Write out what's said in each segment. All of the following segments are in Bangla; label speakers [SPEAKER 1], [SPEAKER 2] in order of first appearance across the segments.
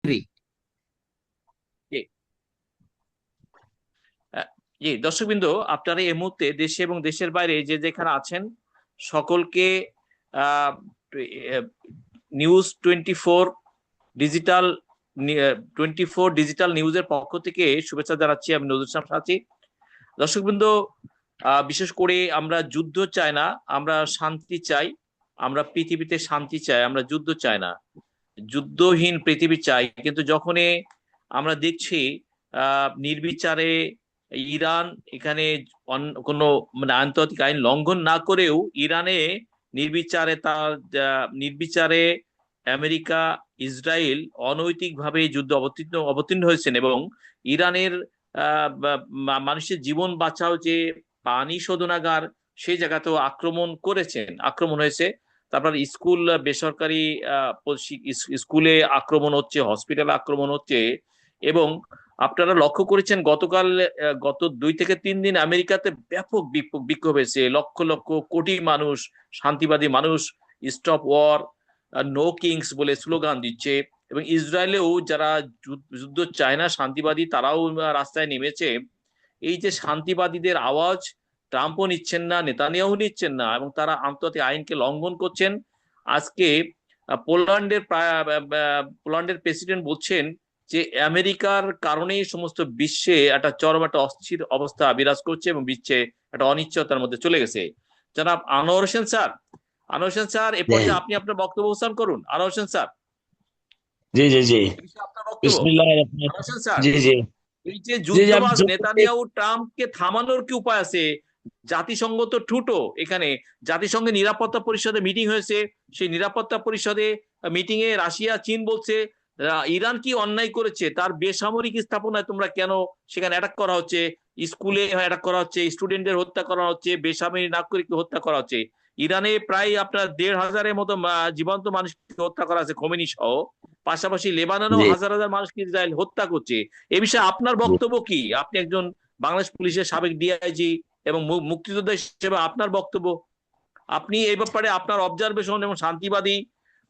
[SPEAKER 1] জি
[SPEAKER 2] জি জি দর্শকবৃন্দ, আপনারা এই মুহূর্তে দেশে এবং দেশের বাইরে যে যেখানে আছেন সকলকে আহ, নিউজ 24 ডিজিটাল 24 নিউজের পক্ষ থেকে শুভেচ্ছা জানাচ্ছি। আমি নজরুল ইসলাম সাথী। দর্শকবৃন্দ, বিশেষ করে আমরা যুদ্ধ চাই না, আমরা শান্তি চাই। আমরা পৃথিবীতে শান্তি চাই, আমরা যুদ্ধ চাই না। যুদ্ধহীন পৃথিবী চাই। কিন্তু যখনই আমরা দেখছি নির্বিচারে ইরান এখানে কোনো মানে আন্তর্জাতিক আইন লঙ্ঘন না করেও ইরানে নির্বিচারে তার নির্বিচারে আমেরিকা, ইসরায়েল অনৈতিকভাবে যুদ্ধ অবতীর্ণ হয়েছেন এবং ইরানের মানুষের জীবন বাঁচাও যে পানি শোধনাগার, সেই জায়গাতেও আক্রমণ হয়েছে। তারপর স্কুল, বেসরকারি স্কুলে আক্রমণ হচ্ছে, হসপিটালে আক্রমণ হচ্ছে। এবং আপনারা লক্ষ্য করেছেন গতকাল, গত 2 থেকে 3 দিন আমেরিকাতে ব্যাপক বিক্ষোভ হয়েছে। লক্ষ লক্ষ কোটি মানুষ, শান্তিবাদী মানুষ স্টপ ওয়ার, নো কিংস বলে স্লোগান দিচ্ছে। এবং ইসরায়েলেও যারা যুদ্ধ চায় না, শান্তিবাদী, তারাও রাস্তায় নেমেছে। এই যে শান্তিবাদীদের আওয়াজ ট্রাম্পও নিচ্ছেন না, নেতানিয়াহু নিচ্ছেন না, এবং তারা আন্তর্জাতিক আইনকে লঙ্ঘন করছেন। আজকে পোল্যান্ডের প্রেসিডেন্ট বলছেন যে আমেরিকার কারণেই সমস্ত বিশ্বে একটা চরম একটা অস্থির অবস্থা বিরাজ করছে এবং বিশ্বে একটা অনিশ্চয়তার মধ্যে চলে গেছে। জনাব আনোয়ার হোসেন স্যার, আনোয়ার হোসেন স্যার, এ
[SPEAKER 1] জি
[SPEAKER 2] পর্যায়ে আপনি আপনার বক্তব্য উপস্থাপন করুন। আনোয়ার হোসেন স্যার,
[SPEAKER 1] জি জি জি
[SPEAKER 2] এ বিষয়ে আপনার বক্তব্য।
[SPEAKER 1] বিসমিল্লাহির
[SPEAKER 2] আনোয়ার হোসেন স্যার,
[SPEAKER 1] জি জি
[SPEAKER 2] এই যে
[SPEAKER 1] জি জি আমি
[SPEAKER 2] যুদ্ধবাজ
[SPEAKER 1] শুনতেছি।
[SPEAKER 2] নেতানিয়াহু ট্রাম্পকে থামানোর কি উপায় আছে? জাতিসংঘ তো ঠুটো এখানে। জাতিসংঘের নিরাপত্তা পরিষদে মিটিং হয়েছে, সেই নিরাপত্তা পরিষদে মিটিং এ রাশিয়া, চীন বলছে ইরান কি অন্যায় করেছে, তার বেসামরিক স্থাপনায় তোমরা কেন সেখানে অ্যাটাক করা হচ্ছে, স্কুলে অ্যাটাক করা হচ্ছে, স্টুডেন্টদের হত্যা করা হচ্ছে, বেসামরিক নাগরিককে হত্যা করা হচ্ছে। ইরানে প্রায় আপনার 1,500-এর মতো জীবন্ত মানুষকে হত্যা করা আছে, খোমেনি সহ। পাশাপাশি লেবাননেও
[SPEAKER 1] জি
[SPEAKER 2] হাজার হাজার মানুষকে ইসরায়েল হত্যা করছে। এ বিষয়ে আপনার
[SPEAKER 1] জি
[SPEAKER 2] বক্তব্য কি? আপনি একজন বাংলাদেশ পুলিশের সাবেক ডিআইজি এবং মুক্তিযোদ্ধা হিসেবে আপনার বক্তব্য। আপনি এই ব্যাপারে আপনার অবজারভেশন এবং শান্তিবাদী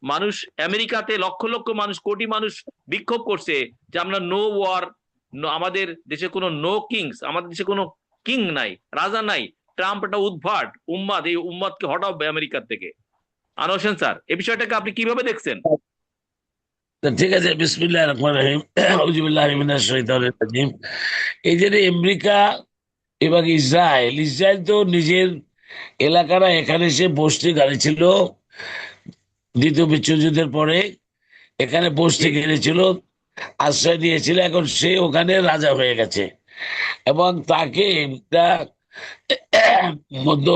[SPEAKER 2] মানুষ, আমেরিকাতে লক্ষ লক্ষ মানুষ, কোটি মানুষ বিক্ষোভ করছে যে আমরা নো ওয়ার, আমাদের দেশে কোনো নো কিংস, আমাদের দেশে কোনো কিং নাই, রাজা নাই। ট্রাম্প একটা উদ্ভাট উম্মাদ, এই উম্মাদকে হটাও আমেরিকার থেকে। আনোয়ার হোসেন স্যার, এই বিষয়টাকে আপনি কিভাবে দেখছেন?
[SPEAKER 1] তো ঠিক আছে, বিসমিল্লাহির রহমানির রহিম। আউযুবিল্লাহি মিনাশ শাইতানির রাজিম। এই যে আমেরিকা এবং ইসরায়েল ইসরায়েল তো নিজের এলাকারা এখানে সে বসতি গাড়িছিল দ্বিতীয় বিশ্বযুদ্ধের পরে। এখানে বসতি
[SPEAKER 2] জি
[SPEAKER 1] গেড়েছিল, আশ্রয় দিয়েছিল। এখন সে ওখানে রাজা হয়ে গেছে এবং তাকে একটা মধ্য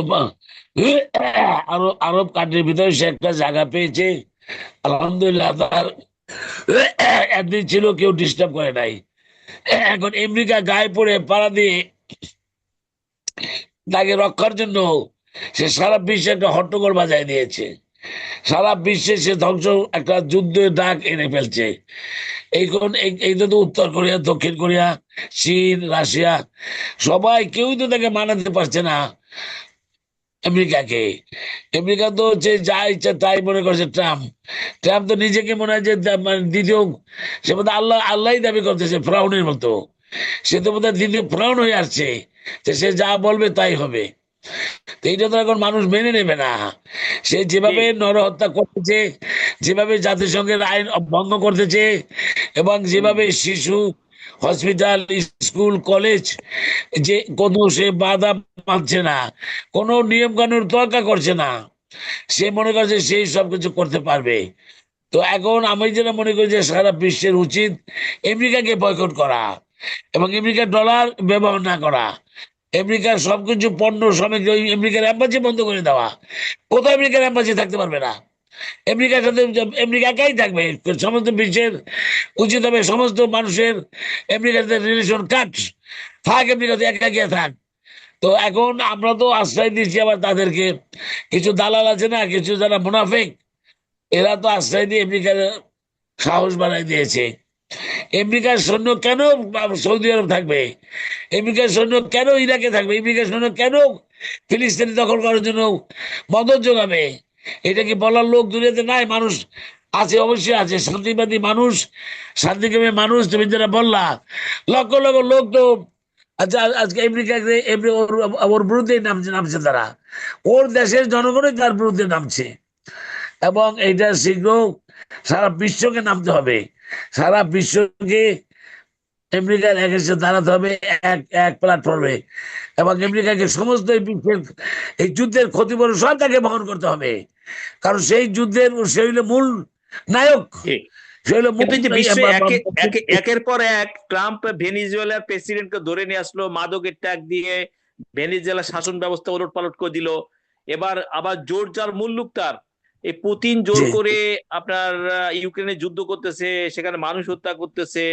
[SPEAKER 1] আরব আরব কান্ট্রির ভিতরে সে একটা জায়গা পেয়েছে। আলহামদুলিল্লাহ, তার একদিন ছিল, কেউ ডিস্টার্ব করে নাই। এখন আমেরিকা গায়ে পড়ে পাড়া দিয়ে তাকে রক্ষার জন্য সে সারা বিশ্বে একটা হট্টগোল বাজায় দিয়েছে। সারা বিশ্বে সে ধ্বংস, একটা যুদ্ধের ডাক এনে ফেলছে। এই কোন এই তো উত্তর কোরিয়া, দক্ষিণ কোরিয়া, চীন, রাশিয়া, সবাই কেউই তো তাকে মানাতে পারছে না আমেরিকাকে। আমেরিকা তো হচ্ছে যা ইচ্ছা তাই মনে করছে ট্রাম্প। ট্রাম্প তো নিজেকে মনে হয় যে মানে দ্বিতীয়, সে বোধ আল্লাহ আল্লাহই দাবি করতেছে ফ্রাউনের মতো। সে তো বোধ দ্বিতীয় ফ্রাউন হয়ে আসছে, যে সে যা বলবে তাই হবে। তো এইটা তো এখন মানুষ মেনে নেবে না। সে
[SPEAKER 2] জি
[SPEAKER 1] যেভাবে নরহত্যা করতেছে, যেভাবে জাতিসংঘের আইন ভঙ্গ করতেছে, এবং যেভাবে শিশু, হসপিটাল, স্কুল, কলেজ, যে কোনো সে বাধা মানছে না, কোনো নিয়ম কানুন তোয়াক্কা করছে না। সে মনে করছে সেই সবকিছু করতে পারবে। তো এখন আমি যেটা মনে করি যে সারা বিশ্বের উচিত আমেরিকাকে বয়কট করা এবং আমেরিকার ডলার ব্যবহার না করা, আমেরিকার সবকিছু পণ্য সামগ্রী ওই আমেরিকার এম্বাসি বন্ধ করে দেওয়া। কোথাও আমেরিকার এম্বাসি থাকতে পারবে না। আমেরিকার সাথে আমেরিকা একাই থাকবে। সমস্ত বিশ্বের উচিত হবে সমস্ত মানুষের আমেরিকার সাথে রিলেশন কাট, থাক আমেরিকাতে একা গিয়ে থাক। তো এখন আমরা তো আশ্রয় দিচ্ছি আবার তাদেরকে। কিছু দালাল আছে না, কিছু যারা মুনাফিক, এরা তো আশ্রয় দিয়ে আমেরিকার সাহস বাড়াই দিয়েছে। আমেরিকার সৈন্য কেন সৌদি আরব থাকবে? আমেরিকার সৈন্য কেন ইরাকে থাকবে? আমেরিকার সৈন্য কেন ফিলিস্তিনি দখল করার জন্য মদত যোগাবে? এটা কি বলার লোক দুনিয়াতে নাই? মানুষ আছে, অবশ্যই আছে, শান্তিবাদী মানুষ, শান্তিকামী মানুষ। তুমি যেটা বললা, লক্ষ লক্ষ লোক তো আচ্ছা আজকে আমেরিকাকে ওর বিরুদ্ধে নামছে নামছে তারা, ওর দেশের জনগণই তার বিরুদ্ধে নামছে। এবং এইটা শীঘ্র সারা বিশ্বকে নামতে হবে, সারা বিশ্বকে আমেরিকার একের সাথে দাঁড়াতে হবে এক এক প্ল্যাটফর্মে। এবং আমেরিকাকে সমস্ত এই বিশ্বের এই যুদ্ধের ক্ষতিপূরণ সব তাকে বহন করতে হবে, কারণ সেই যুদ্ধের সে হইল মূল নায়ক,
[SPEAKER 2] জি।
[SPEAKER 1] সে হইল মূল
[SPEAKER 2] কিন্তু এই যে বিশ্বে একের পর এক ট্রাম্প ভেনিজুয়েলার প্রেসিডেন্টকে ধরে নিয়ে আসলো, মাদকের ট্যাগ দিয়ে ভেনিজুয়েলার শাসন ব্যবস্থা ওলটপালট করে দিল। এবার আবার জোর যার মুল্লুক তার, এই পুতিন জোর
[SPEAKER 1] জি,
[SPEAKER 2] করে আপনার ইউক্রেনে যুদ্ধ করতেছে, সেখানে মানুষ হত্যা করতেছে,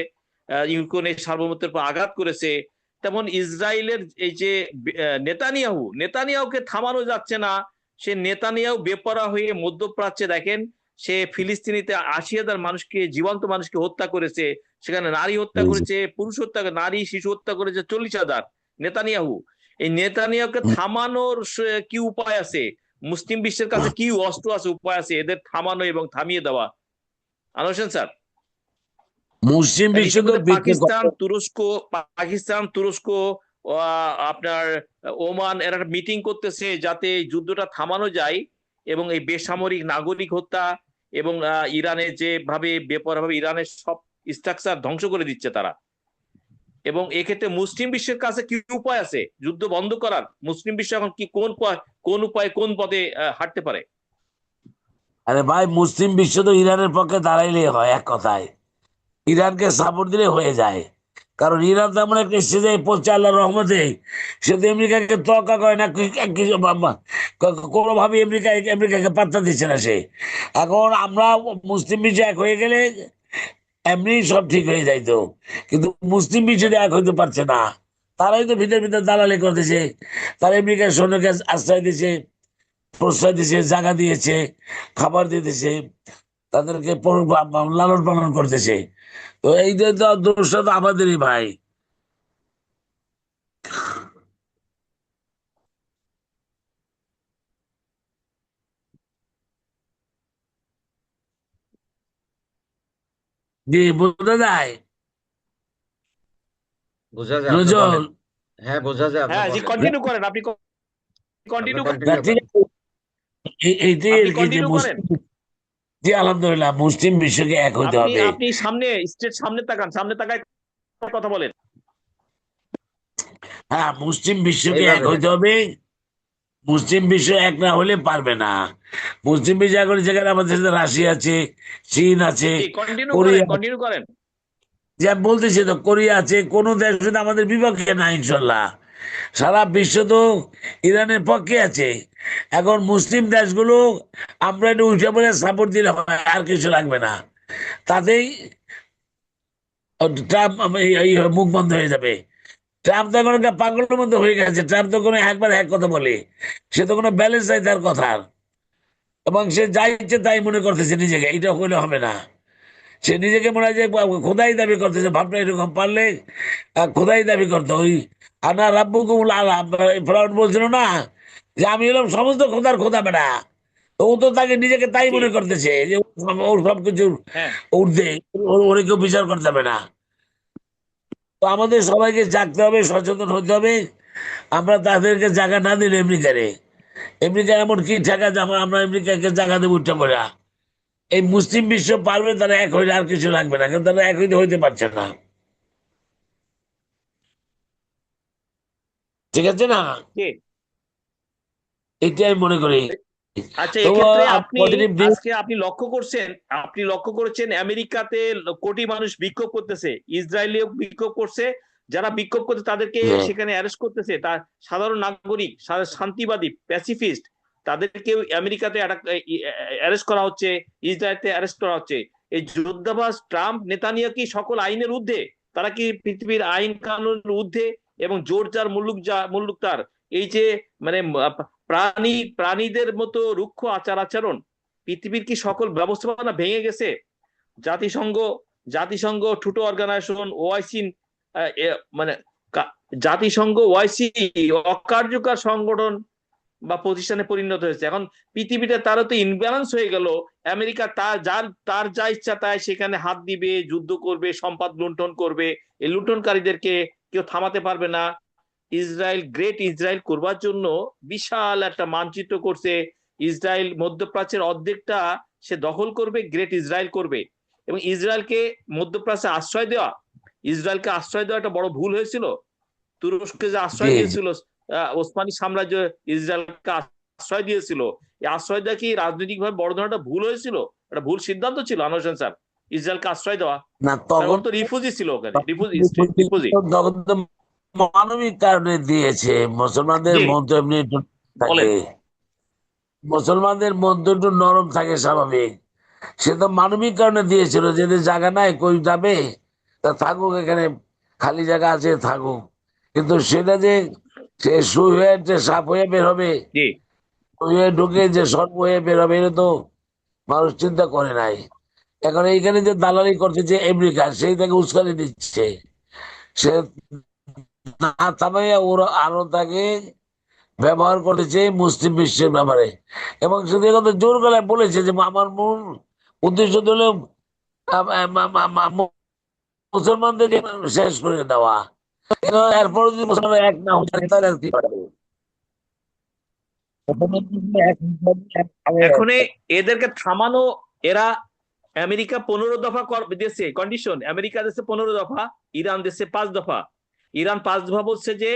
[SPEAKER 2] ইউক্রেনের সার্বভৌমত্বের উপর আঘাত করেছে। তেমন ইসরায়েলের এই যে নেতানিয়াহুকে থামানো যাচ্ছে না। সে নেতানিয়াহু বেপরোয়া হয়ে মধ্যপ্রাচ্যে দেখেন, সে ফিলিস্তিনিতে ৮০,০০০ মানুষকে, জীবন্ত মানুষকে হত্যা করেছে, সেখানে নারী হত্যা
[SPEAKER 1] জি,
[SPEAKER 2] করেছে, পুরুষ হত্যা, নারী শিশু হত্যা করেছে ৪০,০০০ নেতানিয়াহু। এই নেতানিয়াহুকে থামানোর কি উপায় আছে? মুসলিম বিশ্বের কাছে কি অস্ত্র আছে, উপায় আছে এদের থামানো এবং থামিয়ে দেওয়া? আনোয়ার হোসেন স্যার,
[SPEAKER 1] মুসলিম বিশ্ব তো
[SPEAKER 2] ইতিমধ্যে
[SPEAKER 1] বিশ্বের
[SPEAKER 2] পাকিস্তান তুরস্ক আপনার ওমান এরা মিটিং করতেছে যাতে এই যুদ্ধটা থামানো যায় এবং এই বেসামরিক নাগরিক হত্যা এবং ইরানের যেভাবে বেপরোয়াভাবে ইরানের সব স্ট্রাকচার ধ্বংস করে দিচ্ছে তারা। এবং এক্ষেত্রে মুসলিম বিশ্বের কাছে কি উপায় আছে যুদ্ধ বন্ধ করার? মুসলিম বিশ্ব এখন কি কোন উপায় কোন পথে হাঁটতে পারে?
[SPEAKER 1] আরে ভাই, মুসলিম বিশ্ব তো ইরানের পক্ষে দাঁড়াইলেই হয়, এক কথায় ইরানকে সাপোর্ট দিলে হয়ে যায়। কারণ ইরান তেমন একটা এসেছে যে পড়ছে আল্লাহর রহমতে, সে তো আমেরিকাকে তোয়াক্কা করে না, কিছু কোনোভাবে আমেরিকাকে পাত্তা দিচ্ছে না সে। এখন আমরা মুসলিম বিশ্ব এক হয়ে গেলে এমনি সব ঠিক হয়ে যাইতো, কিন্তু মুসলিম বিশ্ব এক হইতে পারছে না। তারাই তো ভিতর ভিতর দালালি করতেছে, তারা আমেরিকার সৈন্যকে আশ্রয় দিয়েছে, প্রশ্রয় দিয়েছে, জায়গা দিয়েছে, খাবার দিতেছে, তাদেরকে লালন পালন করতেছে। তো এই যে দোষটা তো আমাদেরই ভাই। জি, বোঝা যায়।
[SPEAKER 3] বোঝা যায়, আপনি
[SPEAKER 1] নজর।
[SPEAKER 3] বলেন। হ্যাঁ, বোঝা যায়, আপনি
[SPEAKER 2] হ্যাঁ জি,
[SPEAKER 3] বলেন।
[SPEAKER 2] কন্টিনিউ করেন, আপনি
[SPEAKER 3] আপনি
[SPEAKER 2] কন্টিনিউ
[SPEAKER 1] না,
[SPEAKER 3] কন্টিনিউ
[SPEAKER 1] ঠিক
[SPEAKER 3] করেন।
[SPEAKER 1] আছে, এইটাই
[SPEAKER 2] আপনি
[SPEAKER 1] আর কি, যে
[SPEAKER 2] কন্টিনিউ করেন।
[SPEAKER 1] মুসলিম, জি আলহামদুলিল্লাহ, মুসলিম বিশ্বকে এক হইতে
[SPEAKER 2] আপনি
[SPEAKER 1] হবে।
[SPEAKER 2] আপনি সামনে স্টেট সামনে তাকান, সামনে তাকায় কথা বলেন।
[SPEAKER 1] হ্যাঁ, মুসলিম বিশ্বকে এক
[SPEAKER 3] এইভাবে
[SPEAKER 1] হইতে
[SPEAKER 3] দেখেন।
[SPEAKER 1] হবে। মুসলিম বিশ্ব এক না হলে পারবে না। মুসলিম বিশ্ব এখন যেখানে আমাদের সাথে রাশিয়া আছে, চীন আছে,
[SPEAKER 2] জি, কন্টিনিউ করেন,
[SPEAKER 1] কোরিয়া,
[SPEAKER 2] কন্টিনিউ করেন।
[SPEAKER 1] যে আমি বলতেছি তো, কোরিয়া আছে, কোন দেশ কিন্তু আমাদের বিপক্ষে না ইনশাল্লাহ। সারা বিশ্ব তো ইরানের পক্ষে আছে। এখন মুসলিম দেশগুলো আমরা একটু উঠে পড়ে সাপোর্ট দিলে হয়, আর কিছু লাগবে না। তাতেই ট্রাম্প মুখ বন্ধ হয়ে যাবে। ট্রাম্প তো এখন একটা পাগলের মধ্যে হয়ে গেছে। ট্রাম্প তো কোনো একবার এক কথা বলে, সে তো কোনো ব্যালেন্স নাই তার কথার। এবং সে যা ইচ্ছে তাই মনে করতেছে নিজেকে, এটা হইলে হবে না। সে নিজেকে মনে হয় যে খোদাই দাবি করতেছে, ভাবনা এরকম পারলে খোদাই দাবি করতো। ওই আনা রাব্বুকুমুল আলা, ফেরাউন বলছিল না যে আমি হলাম সমস্ত খোদার খোদা বেটা। তো ও তো তাকে নিজেকে তাই
[SPEAKER 2] জি।
[SPEAKER 1] মনে করতেছে যে ওর সবকিছু
[SPEAKER 2] হ্যাঁ
[SPEAKER 1] ঊর্ধ্বে, ওরে কেউ বিচার করতে হবে না। তো আমাদের সবাইকে জাগতে হবে, সচেতন হতে হবে। আমরা তাদেরকে জায়গা না দিলে আমেরিকারে, আমেরিকা এমন কি ঠেকা যে আমরা আমেরিকাকে জায়গা দেবো উঠতে পারে। এই মুসলিম বিশ্ব পারবে, তারা এক হইলে আর কিছু লাগবে না, কিন্তু তারা এক হইতে হইতে পারছে না। ঠিক আছে না?
[SPEAKER 2] জি।
[SPEAKER 1] এটাই আমি মনে করি।
[SPEAKER 2] আচ্ছা,
[SPEAKER 1] তো
[SPEAKER 2] এক্ষেত্রে আপনি
[SPEAKER 1] পজিটিভ দিক।
[SPEAKER 2] আজকে আপনি লক্ষ্য করছেন আমেরিকাতে কোটি মানুষ বিক্ষোভ করতেছে, ইসরায়েলিও বিক্ষোভ করছে। যারা বিক্ষোভ করছে তাদেরকে
[SPEAKER 1] হ্যাঁ,
[SPEAKER 2] সেখানে অ্যারেস্ট করতেছে, তার সাধারণ নাগরিক, শান্তিবাদী প্যাসিফিস্ট, তাদেরকে আমেরিকাতে অ্যারেস্ট করা হচ্ছে, ইসরায়েলতে অ্যারেস্ট করা হচ্ছে। এই যোদ্ধাবাজ ট্রাম্প নেতানিয়াহু কি সকল আইনের ঊর্ধ্বে? তারা কি পৃথিবীর আইন কানুনের ঊর্ধ্বে? এবং জোর যার মুল্লুক তার, এই যে মানে প্রাণীদের মতো রুক্ষ আচরণ, পৃথিবীর কি সকল ব্যবস্থাপনা ভেঙে গেছে? জাতিসংঘ জাতিসংঘ ঠুটো অর্গানাইজেশন ওআইসি, মানে জাতিসংঘ ওআইসি অকার্যকর সংগঠন, বা প্রতিষ্ঠানে পরিণত হয়েছে। এখন পৃথিবীতে তারও তো ইনব্যালেন্স হয়ে গেল। আমেরিকা তার যা ইচ্ছা তাই সেখানে হাত দিবে, যুদ্ধ করবে, সম্পদ লুণ্ঠন করবে। এই লুণ্ঠনকারীদেরকে কেউ থামাতে পারবে না। ইসরায়েল গ্রেট ইসরায়েল করবার জন্য বিশাল একটা মানচিত্র করছে। ইসরায়েল মধ্যপ্রাচ্যের অর্ধেকটা সে দখল করবে, গ্রেট ইসরায়েল করবে। এবং ইসরায়েলকে মধ্যপ্রাচ্যে আশ্রয় দেওয়া, ইসরায়েলকে আশ্রয় দেওয়া একটা বড় ভুল হয়েছিল। তুরস্ককে যে আশ্রয়
[SPEAKER 1] জি
[SPEAKER 2] দিয়েছিল ওসমানী সাম্রাজ্য, ইসরায়েলকে আশ্রয় দিয়েছিল, এই আশ্রয় দেওয়া কি রাজনৈতিকভাবে বড় ধরনের একটা ভুল হয়েছিল? একটা ভুল সিদ্ধান্ত ছিল আনোয়ার হোসেন স্যার, ইসরায়েলকে আশ্রয় দেওয়া।
[SPEAKER 1] না
[SPEAKER 2] কারণ
[SPEAKER 1] তখন
[SPEAKER 2] ওর তো রিফিউজি ছিল ওখানে, রিফিউজি।
[SPEAKER 1] তখন তো মানবিক কারণে দিয়েছে, মুসলমানদের
[SPEAKER 2] জি,
[SPEAKER 1] মন তো এমনি একটু
[SPEAKER 2] বলেন।
[SPEAKER 1] থাকে, মুসলমানদের মন তো একটু নরম থাকে স্বাভাবিক। সে তো মানবিক কারণে দিয়েছিল, যেদের জায়গা নাই কই যাবে, তা থাকুক এখানে, খালি জায়গা আছে থাকুক। কিন্তু সেটা যে সে সুই হয়ে যে সাপ হয়ে বের হবে,
[SPEAKER 2] জি,
[SPEAKER 1] সুই হয়ে ঢুকে যে সর্প হয়ে বের হবে, এটা তো মানুষ চিন্তা করে নাই। এখন এইখানে যে দালালি করতেছে আমেরিকা, সেই তাকে উস্কানি দিচ্ছে। সে না থামাইয়া ওরা আরো তাকে ব্যবহার করেছে মুসলিম বিশ্বের ব্যাপারে। এবং শুধু কথা জোর গলায় বলেছে যে আমার মূল উদ্দেশ্য হলো মুসলমানদেরকে শেষ করে দেওয়া। কিন্তু এরপর যদি মুসলমান এক না হতে পারে, তাহলে আর কি পারবে?
[SPEAKER 2] এখন এদেরকে থামানো, এরা আমেরিকা 15 দফা দিয়েছে কন্ডিশন, আমেরিকা দেশে 15 দফা, ইরান দেশে 5 দফা। ইরান 5 দফা বলছে যে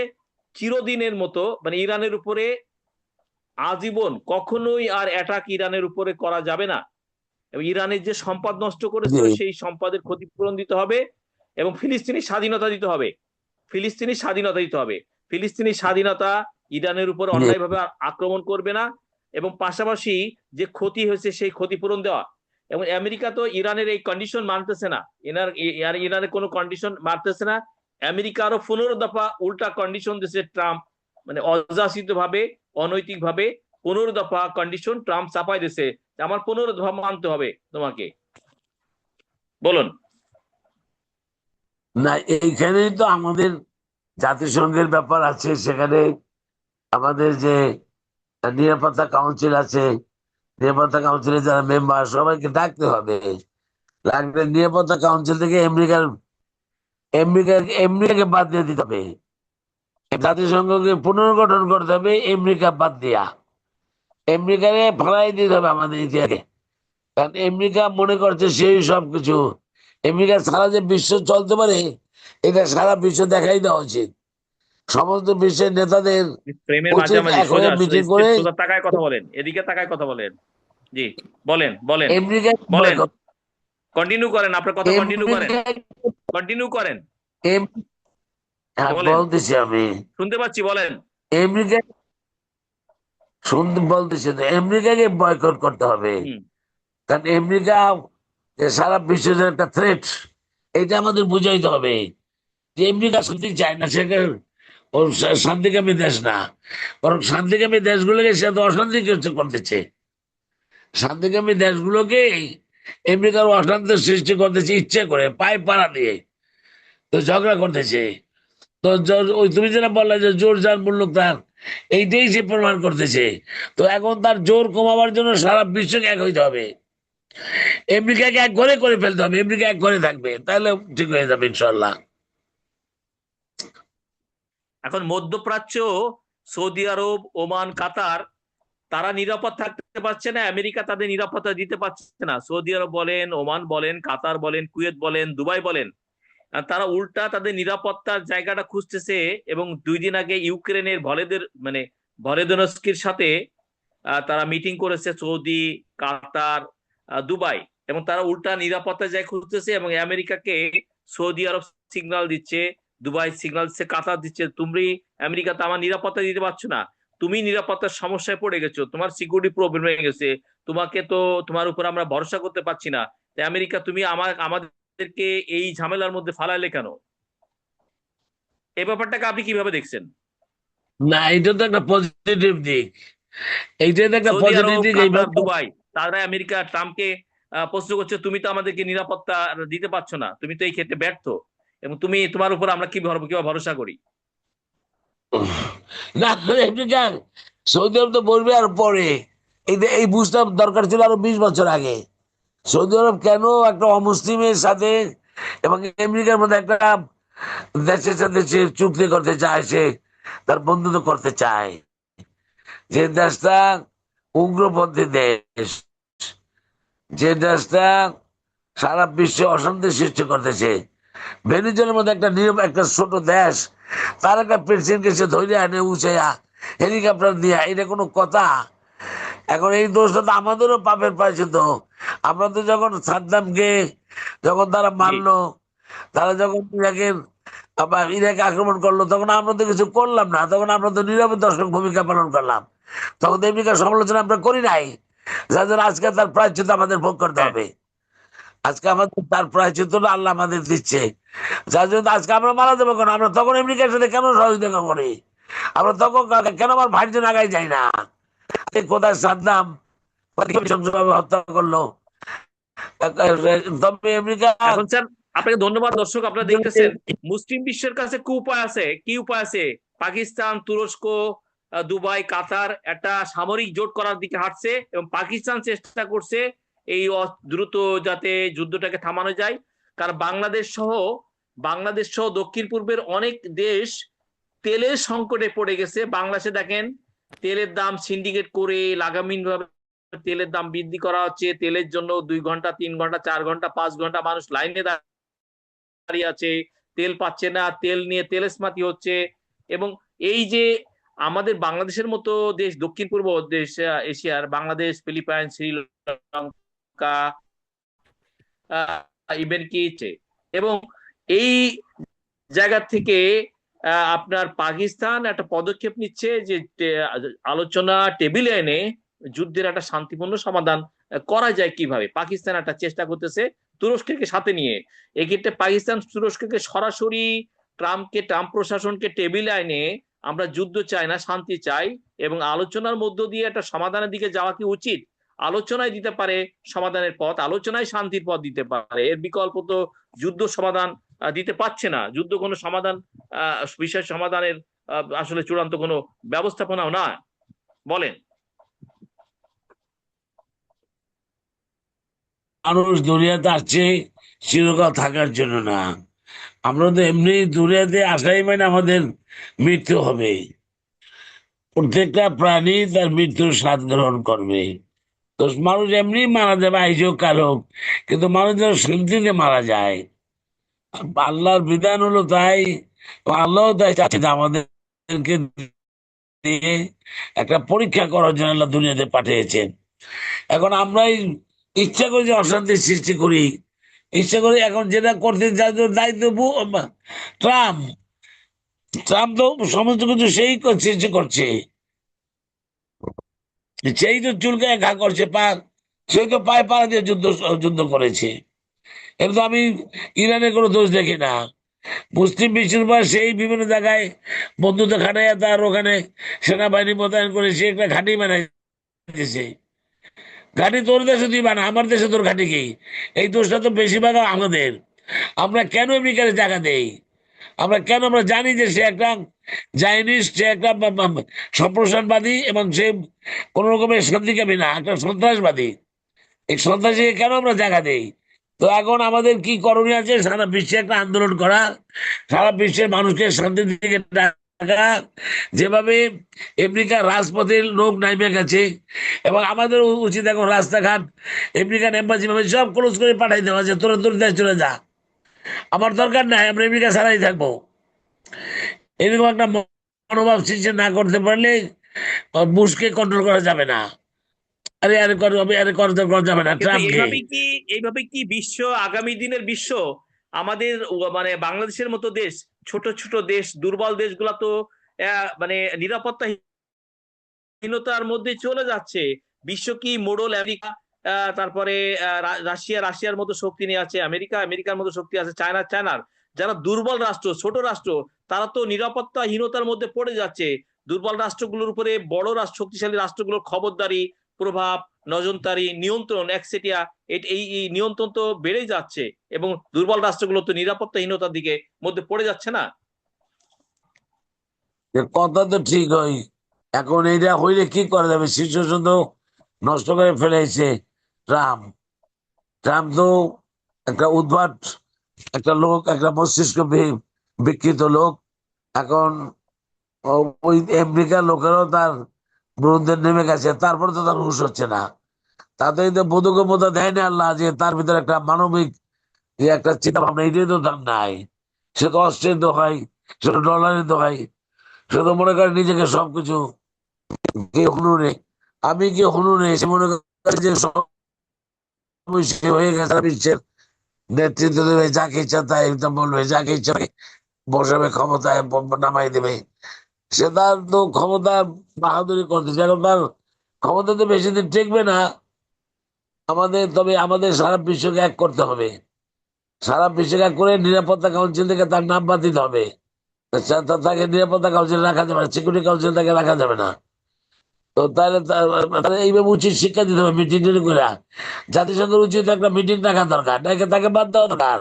[SPEAKER 2] চিরদিনের মতো, মানে ইরানের উপরে আজীবন কখনোই আর অ্যাটাক ইরানের উপরে করা যাবে না। এবং ইরানের যে সম্পদ নষ্ট
[SPEAKER 1] জি
[SPEAKER 2] করেছিল সেই সম্পদের ক্ষতিপূরণ দিতে হবে, এবং ফিলিস্তিনি স্বাধীনতা দিতে হবে। ফিলিস্তিনি স্বাধীনতা দিতে হবে। ফিলিস্তিনি স্বাধীনতা, ইরানের উপর
[SPEAKER 1] জি
[SPEAKER 2] অন্যায়ভাবে আক্রমণ করবে না, এবং পাশাপাশি যে ক্ষতি হয়েছে সেই ক্ষতিপূরণ দেওয়া। এবং আমেরিকা তো ইরানের এই কন্ডিশন মানতেছে না, ইরানের কোনো কন্ডিশন মানতেছে না। আমেরিকা আরো 15 দফা উল্টা কন্ডিশন দিয়েছে ট্রাম্প, মানে অযাচিত ভাবে, অনৈতিক ভাবে 15 দফা কন্ডিশন ট্রাম্প চাপাই দিয়েছে। আমার 15 দফা মানতে হবে তোমাকে। বলুন।
[SPEAKER 1] না, এইখানেই তো আমাদের জাতিসংঘের ব্যাপার আছে। সেখানে আমাদের যে নিরাপত্তা কাউন্সিল আছে, নিরাপত্তা কাউন্সিলের যারা মেম্বার সবাইকে ডাকতে হবে। লাগলে নিরাপত্তা কাউন্সিল থেকে আমেরিকাকে বাদ দিয়ে দিতে হবে, জাতিসংঘকে পুনর্গঠন করতে হবে আমেরিকা বাদ দিয়া। আমেরিকাকে ফালাই দিতে হবে আমাদের ইতিহাসে। কারণ আমেরিকা মনে করছে সেই সবকিছু। আমেরিকা সারা যে বিশ্ব চলতে পারে, এটা সারা বিশ্ব দেখাই দেওয়া উচিত। সমস্ত বিশ্বের নেতাদের
[SPEAKER 2] প্রেমের
[SPEAKER 1] উচিত
[SPEAKER 2] মাঝামাঝি
[SPEAKER 1] এক হয়ে
[SPEAKER 2] সোজা
[SPEAKER 1] মিটিং করে
[SPEAKER 2] সোজা তাকায় কথা বলেন, এদিকে তাকায় কথা বলেন। জি, বলেন বলেন
[SPEAKER 1] আমেরিকাকে
[SPEAKER 2] বলেন,
[SPEAKER 1] বয়কট,
[SPEAKER 2] কন্টিনিউ করেন, আপনার কথা কন্টিনিউ করেন,
[SPEAKER 1] আমেরিকা
[SPEAKER 2] কন্টিনিউ করেন।
[SPEAKER 1] হ্যাঁ
[SPEAKER 2] বলেন,
[SPEAKER 1] বলতেছি আমি,
[SPEAKER 2] শুনতে পাচ্ছি, বলেন।
[SPEAKER 1] আমেরিকা শুনতে বলতেছি তো, আমেরিকাকে বয়কট করতে হবে।
[SPEAKER 2] হুম।
[SPEAKER 1] কারণ আমেরিকা যে সারা বিশ্বের একটা থ্রেট, এটা আমাদের বুঝাইতে হবে যে আমেরিকা শান্তি চায় না, সেখানে ও শান্তিকামী দেশ না, বরং শান্তিকামী দেশগুলোকে সে তো অশান্তি করতেছে। শান্তিকামী দেশগুলোকে আমেরিকার অশান্তি সৃষ্টি করতেছে ইচ্ছে করে, পায়ে পাড়া দিয়ে তো ঝগড়া করতেছে। তো ওই তুমি যেটা বললে যে জোর যার মূল্য তার, এইটাই সে প্রমাণ করতেছে। তো এখন তার জোর কমাবার জন্য সারা বিশ্বকে এক হইতে হবে, আমেরিকাকে এক ঘরে করে ফেলতে হবে। আমেরিকা এক ঘরে থাকবে, তাহলে ঠিক হয়ে যাবে ইনশাল্লাহ।
[SPEAKER 2] এখন মধ্যপ্রাচ্য, সৌদি আরব, ওমান, কাতার, তারা নিরাপদ থাকতে পারছে না, আমেরিকা তাদের নিরাপত্তা দিতে পারছে না। সৌদি আরব বলেন, ওমান বলেন, কাতার বলেন, কুয়েত বলেন, দুবাই বলেন, আর তারা উল্টা তাদের নিরাপত্তার জায়গাটা খুঁজতেছে। এবং 2 দিন আগে ইউক্রেনের ভলেদনস্কির সাথে তারা মিটিং করেছে, সৌদি, কাতার, দুবাই। এবং তারা উল্টা নিরাপত্তার জায়গা খুঁজতেছে, এবং আমেরিকাকে সৌদি আরব সিগন্যাল দিচ্ছে, দুবাই সিগন্যাল দিচ্ছে, কাতার দিচ্ছে, তুমি আমেরিকা তো আমার নিরাপত্তা দিতে পারছো না, তুমি নিরাপত্তার সমস্যায় পড়ে গেছো, তোমার সিকিউরিটি প্রবলেম হয়ে গেছে, তোমাকে তো, তোমার উপর আমরা ভরসা করতে পারছি না। তাই আমেরিকা, তুমি আমাদেরকে এই ঝামেলার মধ্যে ফালাইলে কেন? এই ব্যাপারটাকে আপনি কিভাবে দেখছেন?
[SPEAKER 1] না, এটা তো একটা পজিটিভ দিক, এইটাই তো একটা
[SPEAKER 2] সৌদি
[SPEAKER 1] পজিটিভ
[SPEAKER 2] আরব,
[SPEAKER 1] দিক।
[SPEAKER 2] কাতার,
[SPEAKER 1] এইভাবে
[SPEAKER 2] দুবাই, তারা আমেরিকা ট্রাম্পকে প্রশ্ন করছে, তুমি তো আমাদেরকে নিরাপত্তা দিতে পারছো না, তুমি তো এই ক্ষেত্রে ব্যর্থ, এবং তোমার উপর আমরা কিভাবে ভরসা করি?
[SPEAKER 1] না, আমেরিকা সৌদি আরব তো বলবে আর পরে। এই বুঝটা দরকার ছিল আরো 20 বছর আগে। সৌদি আরব কেন একটা অমুসলিমের সাথে এবং আমেরিকার মধ্যে একটা দেশের সাথে সে চুক্তি করতে চায়, সে তার বন্ধুত্ব করতে চায়, যে দেশটা উগ্রপন্থী দেশ, যে দেশটা সারা বিশ্বে অশান্তি সৃষ্টি করতেছে। ভেনিজুয়েলার মধ্যে একটা নিয়ম, একটা ছোট দেশ, তার একটা প্রেসিডেন্টকে সে ধরে আনে উঁচাইয়া হেলিকপ্টার দিয়া, এটা কোনো কথা? এখন এই দোষটা তো আমাদেরও পাপের প্রায়শ্চিত্ত। আমরা তো যখন সাদ্দামকে যখন তারা
[SPEAKER 2] জি
[SPEAKER 1] মারলো, তারা যখন ইরাকের আবার ইরাকে আক্রমণ করলো, তখন আমরা তো কিছু করলাম না, তখন আমরা তো নীরবে দর্শক ভূমিকা পালন করলাম। তখন তো এমনিকার সমালোচনা আমরা করি নাই, যার জন্য আজকে তার প্রায়শ্চিত্ত আমাদের ভোগ করতে
[SPEAKER 2] হ্যাঁ
[SPEAKER 1] হবে। আজকে আমাদের তার প্রায়শ্চিত্তটা আল্লাহ আমাদের দিচ্ছে, যার জন্য আজকে আমরা মারা যাবো কেন? আমরা তখন আমেরিকার সাথে কেন সহযোগিতা করি? আমরা তখন কেন আমার ভাইয়ের জন্য আগাই যাই না? এই কোথায় সাদ্দাম নৃশংসভাবে হত্যা করলো, তবে আমেরিকা
[SPEAKER 2] এখন স্যার আপনাকে ধন্যবাদ। দর্শক আপনারা দেখতেছেন মুসলিম বিশ্বের কাছে কি উপায় আছে, কি উপায় আছে? পাকিস্তান, তুরস্ক, দুবাই, কাতার একটা সামরিক জোট করার দিকে হাঁটছে এবং পাকিস্তান চেষ্টা করছে এই দ্রুত যাতে যুদ্ধটাকে থামানো যায়। কারণ বাংলাদেশ সহ দক্ষিণ পূর্বের অনেক দেশ তেলের সংকটে পড়ে গেছে। বাংলাদেশে দেখেন তেলের দাম সিন্ডিকেট করে লাগামহীন ভাবে তেলের দাম বৃদ্ধি করা হচ্ছে। তেলের জন্য 2 ঘন্টা, 3 ঘন্টা, 4 ঘন্টা, 5 ঘন্টা মানুষ লাইনে দাঁড়িয়ে আছে, তেল পাচ্ছে না, তেল নিয়ে তেলেস্মাতি হচ্ছে। এবং এই যে আমাদের বাংলাদেশের মতো দেশ, দক্ষিণ পূর্ব দেশ এশিয়ার, বাংলাদেশ, ফিলিপাইন, শ্রীলঙ্কা, ইভেন কি এবং এই জায়গা থেকে আপনার পাকিস্তান একটা পদক্ষেপ নিচ্ছে যে আলোচনা টেবিলে এনে যুদ্ধের একটা শান্তিপূর্ণ সমাধান করা যায় কিভাবে। পাকিস্তান একটা চেষ্টা করতেছে তুরস্ককে সাথে নিয়ে। এক্ষেত্রে পাকিস্তান তুরস্ককে সরাসরি ট্রাম্প প্রশাসনকে টেবিলে এনে আমরা যুদ্ধ চাই না, শান্তি চাই এবং আলোচনার মধ্য দিয়ে একটা সমাধানের দিকে যাওয়া কি উচিত? আলোচনায় দিতে পারে সমাধানের পথ, আলোচনায় শান্তির পথ দিতে পারে। এর বিকল্প তো যুদ্ধ সমাধান দিতে পারছে না। যুদ্ধ কোনো সমাধান, বিষয় সমাধানের আসলে চূড়ান্ত কোনো ব্যবস্থাপনাও না। বলেন।
[SPEAKER 1] মানুষ দুনিয়াতে আসছে চিরকাল থাকার জন্য না। আমরা তো এমনি দুনিয়াতে আসাই মানে আমাদের মৃত্যু হবে। প্রত্যেকটা প্রাণী তার মৃত্যুর স্বাদ গ্রহণ করবে। তো মানুষ এমনি মারা যাবে, আইজ হোক কাল হোক, কিন্তু মানুষ যেন শান্তিতে মারা যায়। আল্লাহর বিধান হলো তাই, আল্লাহ তাই চাচ্ছে যে আমাদেরকে দিয়ে একটা পরীক্ষা করার জন্য আল্লাহ দুনিয়াতে পাঠিয়েছেন। এখন আমরাই ইচ্ছা করি যে অশান্তির সৃষ্টি করি, ইচ্ছা করি। এখন যেটা করতে দায়িত্ব ট্রাম্প ট্রাম্প তো সমস্ত কিছু সেই সৃষ্টি করছে, সেই তো চুলকে ঘা করছে পা, সেই তো পায়ে পা দিয়ে যুদ্ধ যুদ্ধ করেছে। এর তো আমি ইরানের কোনো দোষ দেখি না। মুসলিম বিশ্বের পর সেই বিভিন্ন জায়গায় বন্ধুত্ব খাটাইয়া তার ওখানে সেনাবাহিনী মোতায়েন করে সে একটা ঘাঁটি বানাই দিয়েছে। ঘাঁটি তোর দেশে তুই বানা, আমার দেশে তোর ঘাঁটি কি? এই দোষটা তো বেশিরভাগ আমাদের। আমরা কেন আমেরিকার জায়গা দেই? আমরা জানি যে সে একটা জায়নিস্ট, সে একটা সম্প্রসারণবাদী এবং সে কোন রকমের শান্তিকামী না, একটা সন্ত্রাসবাদী। এই সন্ত্রাসীকে কেন আমরা জায়গা দেই? তো এখন আমাদের কি করণীয় আছে? সারা বিশ্বে একটা আন্দোলন করা, সারা বিশ্বের মানুষকে শান্তির দিকে ডাকা, যেভাবে আমেরিকার রাজপথের লোক নাইমে গেছে। এবং আমাদের উচিত এখন রাস্তাঘাট, আমেরিকান এম্বাসি সব ক্লোজ করে পাঠাই দেওয়া, যে তোরা তোর দেশ চলে যা, আমার দরকার নাই, আমরা আমেরিকা ছাড়াই থাকবো। এরকম একটা মনোভাব সৃষ্টি না করতে পারলে বুশকে কন্ট্রোল করা যাবে না। আরে আরে আরে করা যাবে না
[SPEAKER 2] কিন্তু
[SPEAKER 1] ট্রাম্পকে।
[SPEAKER 2] এইভাবে কি বিশ্ব, আগামী দিনের বিশ্ব আমাদের মানে বাংলাদেশের মতো দেশ, ছোট ছোট দেশ, দুর্বল দেশগুলা তো মানে নিরাপত্তাহীনতার মধ্যে চলে যাচ্ছে। বিশ্ব কি মোড়ল আমেরিকা, তারপরে রাশিয়ার মতো শক্তি নিয়ে আছে, আমেরিকার মতো শক্তি আছে, চায়নার যারা দুর্বল রাষ্ট্র, ছোট রাষ্ট্র, তারা তো নিরাপত্তাহীনতার মধ্যে পড়ে যাচ্ছে। দুর্বল রাষ্ট্রগুলোর উপরে বড় রাষ্ট্র, শক্তিশালী রাষ্ট্রগুলোর খবরদারি, প্রভাব, নজরদারি, নিয়ন্ত্রণ, একচেটিয়া, এই নিয়ন্ত্রণ তো বেড়ে যাচ্ছে এবং দুর্বল রাষ্ট্রগুলো তো নিরাপত্তাহীনতার দিকে মধ্যে পড়ে যাচ্ছে না।
[SPEAKER 1] কথা তো ঠিক হয়। এখন এইটা হইলে কি করা যাবে? শিশু শুধু নষ্ট করে ফেলেছে ট্রাম্প। ট্রাম্প তো একটা উদ্ভট একটা লোক, একটা মস্তিষ্ক বিকৃত লোক। এখন ওই আমেরিকার লোকেরাও তার বিরুদ্ধে নেমে গেছে, তারপরে তো তার হুঁশ হচ্ছে না। তাতে কিন্তু বোধগম্যতা দেয় না আল্লাহ যে তার ভিতরে একটা মানবিক যে একটা চিন্তা ভাবনা, এটাই তো তার নাই। সে তো অস্ট্রের দোহাই, সে তো ডলারের দোহাই, সে তো মনে করে নিজেকে সবকিছু কে হুনুরে, আমি কি হুনুরে, সে মনে করে যে সব সে হয়ে গেছে বিশ্বের নেতৃত্ব দেবে, যাকে ইচ্ছা তাই একদম বলবে, যাকে ইচ্ছা বসাবে ক্ষমতায়, নামাই দেবে। সে তার তো ক্ষমতা বাহাদুরি করতেছে, এখন তার ক্ষমতা তো বেশি দিন টিকবে না। তবে আমাদের সারা বিশ্বকে এক করতে হবে। সারা বিশ্বকে এক করে নিরাপত্তা কাউন্সিল থেকে তার নাম বাদ দিতে হবে। তাকে নিরাপত্তা কাউন্সিল রাখা যাবে না, সিকিউরিটি কাউন্সিল তাকে রাখা যাবে না। তো তাহলে তাহলে এইভাবে উচিত শিক্ষা দিতে হবে, মিটিং টিটিং করে। জাতিসংঘের উচিত একটা মিটিং রাখা দরকার, তাকে বাদ দেওয়া দরকার।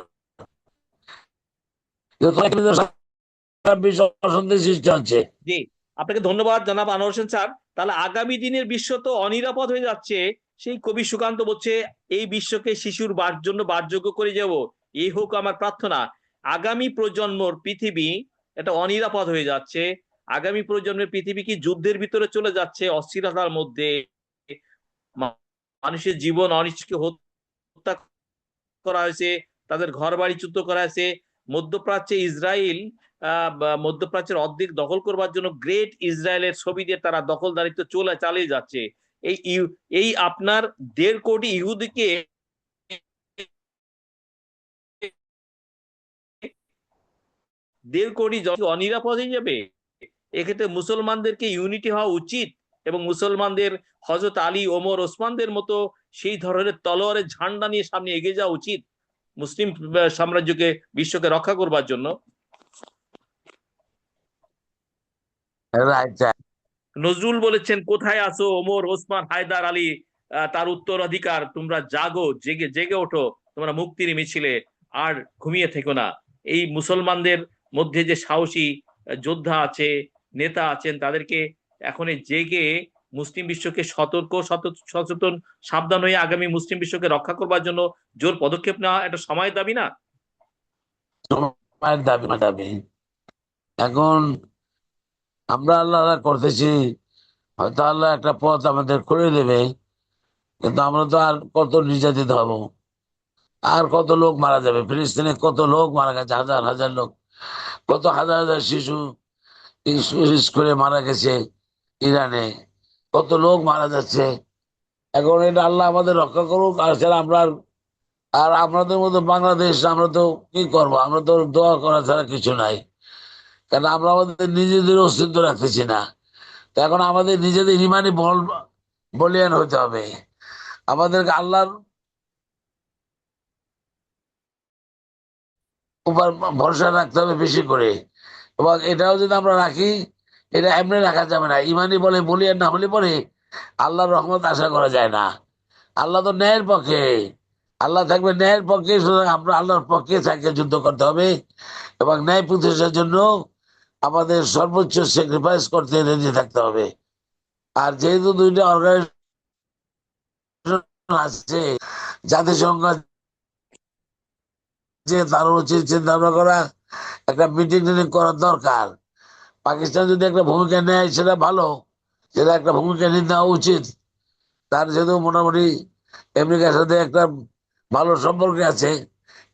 [SPEAKER 1] কিন্তু সারা বিশ্ব অশান্তি সৃষ্টি হচ্ছে।
[SPEAKER 2] জি, আপনাকে ধন্যবাদ জনাব আনোয়ার হোসেন স্যার। তাহলে আগামী দিনের বিশ্ব তো অনিরাপদ হয়ে যাচ্ছে। সেই কবি সুকান্ত বলছে, এই বিশ্বকে শিশুর জন্য বাসযোগ্য করে যাব, এই হোক আমার প্রার্থনা। আগামী প্রজন্মর পৃথিবী এটা অনিরাপদ হয়ে যাচ্ছে। আগামী প্রজন্মের পৃথিবী কি যুদ্ধের ভিতরে চলে যাচ্ছে, অস্থিরতার মধ্যে। মানুষের জীবন অনিষ্টকে হত্যা করা হয়েছে, তাদের ঘর বাড়ি চ্যুত করা হয়েছে। মধ্যপ্রাচ্যে ইসরায়েল মধ্যপ্রাচ্যের অর্ধেক দখল করবার জন্য গ্রেট ইসরায়েলের ছবি দিয়ে তারা দখলদারিত্ব চালিয়ে যাচ্ছে। এই আপনার 1.5 কোটি ইহুদিকে 1.5 কোটি অনিরাপদ হয়ে যাবে। এক্ষেত্রে মুসলমানদেরকে ইউনিটি হওয়া উচিত এবং মুসলমানদের হযরত আলী, ওমর, ওসমানদের মতো সেই ধরনের তলোয়ারের ঝান্ডা নিয়ে সামনে এগিয়ে যাওয়া উচিত মুসলিম সাম্রাজ্যকে, বিশ্বকে রক্ষা করবার জন্য।
[SPEAKER 1] রাইট।
[SPEAKER 2] নজরুল বলেছেন, কোথায় আছো ওমর, ওসমান, হায়দার আলী, তার উত্তরাধিকার, তোমরা জাগো, জেগে জেগে ওঠো, তোমরা মুক্তির মিছিলে, আর ঘুমিয়ে থেকো না। এই মুসলমানদের মধ্যে যে সাহসী যোদ্ধা আছে, নেতা আছেন, তাদেরকে এখন জেগে মুসলিম বিশ্বকে সতর্ক, সচেতন, সাবধান হয়ে আগামী মুসলিম বিশ্বকে রক্ষা করবার জন্য জোর পদক্ষেপ নেওয়া একটা সময়ের দাবি না?
[SPEAKER 1] সময়ের দাবি। এখন আমরা আল্লাহ করতেছি, হয়তো আল্লাহ একটা পথ আমাদের করে দেবে, কিন্তু আমরা তো আর কত নির্যাতিত হব, আর কত লোক মারা যাবে। ফিলিস্তিনে কত লোক মারা গেছে, হাজার হাজার লোক, কত হাজার হাজার শিশু স্কুলে মারা গেছে। ইরানে কত লোক মারা যাচ্ছে। এখন এটা আল্লাহ আমাদের রক্ষা করুক। আর ছাড়া আমরা আর আমাদের মতো বাংলাদেশ, আমরা তো কি করবো? আমরা তো দোয়া করা ছাড়া কিছু নাই। কারণ আমরা আমাদের নিজেদের অস্তিত্ব রাখতেছি না। তো এখন আমাদের নিজেদের ইমানি বলিয়ান হতে হবে। আমাদেরকে আল্লাহর উপর ভরসা রাখতে হবে বেশি করে। এবং এটাও যদি আমরা রাখি, এটা এমনি রাখা যাবে না। ইমানি বলিয়ান না হলে পরে আল্লাহর রহমত আশা করা যায় না। আল্লাহ তো ন্যায়ের পক্ষে, আল্লাহ থাকবে ন্যায়ের পক্ষে। সুতরাং আমরা আল্লাহর পক্ষে থাকে যুদ্ধ করতে হবে এবং ন্যায় প্রতিষ্ঠার জন্য আমাদের সর্বোচ্চ স্যাক্রিফাইস করতে রেডি থাকতে হবে। আর যেহেতু দুইটা অর্গানাইজেশন আছে, জাতিসংঘ, যে তার উচিত চিন্তা ভাবনা করা, একটা মিটিং টিটিং করার দরকার। পাকিস্তান যদি একটা ভূমিকা নেয় সেটা ভালো, সেটা একটা ভূমিকা নিতে নেওয়া উচিত। তার যেহেতু মোটামুটি আমেরিকার সাথে একটা ভালো সম্পর্ক আছে,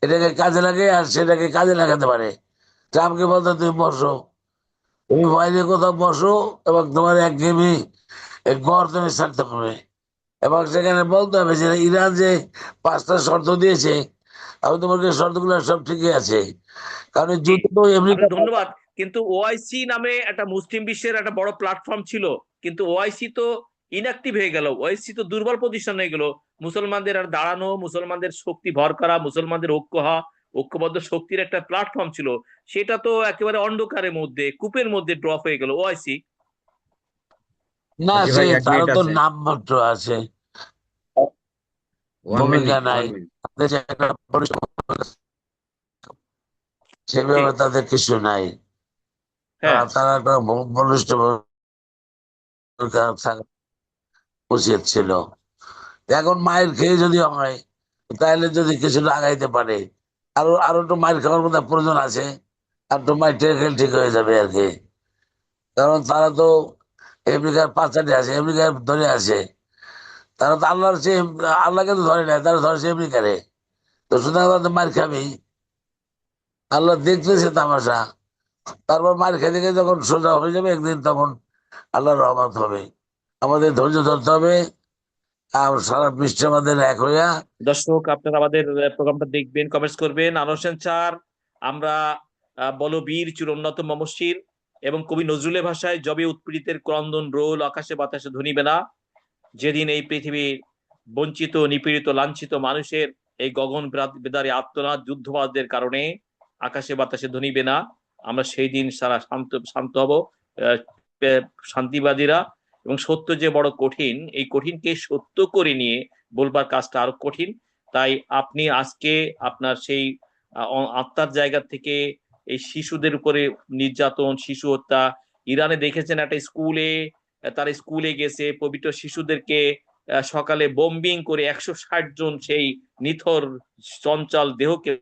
[SPEAKER 1] এটাকে কাজে লাগে আর সেটাকে কাজে লাগাতে পারে। ট্রাম্পকে বলতে, তুমি বসো, তুমি বাইরে কোথাও বসো এবং তোমার একঘেয়েমি ঘর তুমি ছাড়তে পারবে। এবং সেখানে বলতে হবে যে ইরান যে 5টা শর্ত দিয়েছে, আমি তোমাকে শর্তগুলো সব ঠিকই আছে। কারণ
[SPEAKER 2] জি,
[SPEAKER 1] যুদ্ধ তো আমেরিকা।
[SPEAKER 2] আপনার ধন্যবাদ। কিন্তু ওআইসি নামে একটা মুসলিম বিশ্বের একটা বড় প্ল্যাটফর্ম ছিল, কিন্তু ওআইসি তো ইনঅ্যাক্টিভ হয়ে গেল, ওআইসি তো দুর্বল প্রতিষ্ঠান হয়ে গেল। মুসলমানদের আর দাঁড়ানো, মুসলমানদের শক্তি ভর করা, মুসলমানদের ঐক্য হওয়া, ঐক্যবদ্ধ শক্তির একটা প্ল্যাটফর্ম ছিল, সেটা তো একেবারে অন্ধকারের মধ্যে, কূপের মধ্যে ড্রপ হয়ে গেল ওআইসি।
[SPEAKER 1] না,
[SPEAKER 3] জি
[SPEAKER 1] সে
[SPEAKER 3] ভাই, 1 মিনিট
[SPEAKER 1] তারও তো
[SPEAKER 3] আছে।
[SPEAKER 1] নাম মাত্র আছে,
[SPEAKER 3] 1 মিনিট,
[SPEAKER 1] ভূমিকা নাই।
[SPEAKER 3] 1 মিনিট।
[SPEAKER 1] তাদের যে একটা
[SPEAKER 2] জি,
[SPEAKER 1] সেভাবে তাদের কিছু নাই।
[SPEAKER 2] হ্যাঁ।
[SPEAKER 1] তারা একটা বলিষ্ঠ থাকা উচিত ছিল। এখন মায়ের খেয়ে যদি হয়, তাহলে যদি কিছুটা আগাইতে পারে, আরো আরো একটু মায়ের খাওয়ার মধ্যে প্রয়োজন আছে, আর একটু মায়ের টের খেলে ঠিক হয়ে যাবে আর কি। কারণ তারা তো আমেরিকার পাঁচাটে আছে, আমেরিকার ধরে আছে। তারা তো আল্লাহর চেয়ে, আল্লাহকে তো ধরে নাই, তারা ধরেছে আমেরিকারে। তো সুতরাং তারা তো মার খাবেই। আল্লাহ দেখতেছে তামাশা। তারপর মার খেতে খেতে যখন সোজা হয়ে যাবে একদিন, তখন আল্লাহর রহমত হবে। আমাদের ধৈর্য ধরতে হবে, আর সারা বিশ্ব আমাদের এক হইয়া।
[SPEAKER 2] দর্শক, আপনারা আমাদের প্রোগ্রামটা দেখবেন, কমেন্টস করবেন। আনোয়ার হোসেন স্যার, আমরা বলবীর চিরোন্নত মমশির এবং কবি নজরুলের ভাষায় যবে উৎপীড়িতের ক্রন্দন রোল আকাশে বাতাসে ধ্বনিবে না, যেদিন এই পৃথিবীর বঞ্চিত নিপীড়িত লাঞ্ছিত মানুষের এই গগন বেদারী আত্মনাদ যুদ্ধবাদদের কারণে আকাশে বাতাসে ধ্বনিবে না, আমরা সেই দিন সারা শান্ত শান্ত হব শান্তিবাদীরা। এবং সত্য যে বড় কঠিন, এই কঠিনকে সত্য করে নিয়ে বলবার কাজটা আরো কঠিন। তাই আপনি আজকে আপনার সেই আত্মার জায়গা থেকে এই শিশুদের উপরে নির্যাতন, শিশু হত্যা, ইরানে দেখেছেন একটা স্কুলে, তারা স্কুলে গেছে পবিত্র শিশুদেরকে সকালে বোম্বিং করে 160 জন সেই নিথর চঞ্চল দেহকে